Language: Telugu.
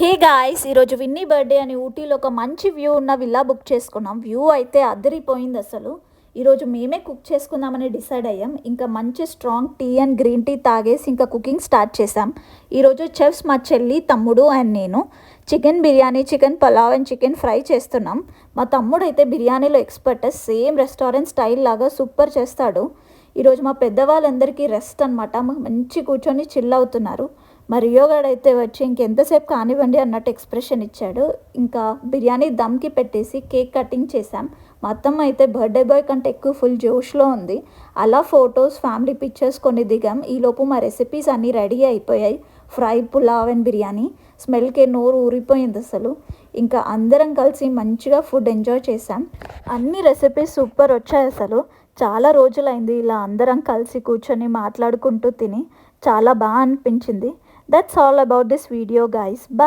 హే గాయ్స్, ఈరోజు విన్నీ బర్త్డే అని ఊటీలో ఒక మంచి వ్యూ ఉన్న విల్లా బుక్ చేసుకున్నాం. వ్యూ అయితే అదిరిపోయింది అసలు. ఈరోజు మేమే కుక్ చేసుకుందామని డిసైడ్ అయ్యాం. ఇంకా మంచి strong tea and green tea తాగేసి ఇంకా కుకింగ్ స్టార్ట్ చేసాం. ఈరోజు చెఫ్స్ మా చెల్లి, తమ్ముడు అండ్ నేను chicken biryani, chicken pulao and chicken fry చేస్తున్నాం. మా తమ్ముడు అయితే బిర్యానీలో ఎక్స్పర్ట్, సేమ్ రెస్టారెంట్ స్టైల్ లాగా సూపర్ చేస్తాడు. ఈరోజు మా పెద్దవాళ్ళందరికీ రెస్ట్ అనమాట. మంచి కూర్చొని చిల్ అవుతున్నారు. మరి రియోగాడైతే వచ్చి ఇంకెంతసేపు కానివ్వండి అన్నట్టు ఎక్స్ప్రెషన్ ఇచ్చాడు. ఇంకా బిర్యానీ దమ్కి పెట్టేసి కేక్ కటింగ్ చేశాం. మా అత్తమ్మ అయితే బర్త్డే బాయ్ కంటే ఎక్కువ ఫుల్ జోష్లో ఉంది. అలా ఫొటోస్, ఫ్యామిలీ పిక్చర్స్ కొన్ని దిగాం. ఈలోపు మా రెసిపీస్ అన్నీ రెడీ అయిపోయాయి. Fry, pulao and biryani. స్మెల్కే నోరు ఊరిపోయింది అసలు. ఇంకా అందరం కలిసి మంచిగా ఫుడ్ ఎంజాయ్ చేశాం. అన్ని రెసిపీస్ సూపర్ వచ్చాయి అసలు. చాలా రోజులైంది ఇలా అందరం కలిసి కూర్చొని మాట్లాడుకుంటూ తిని. చాలా బాగా అనిపించింది. That's all about this video, guys. Bye.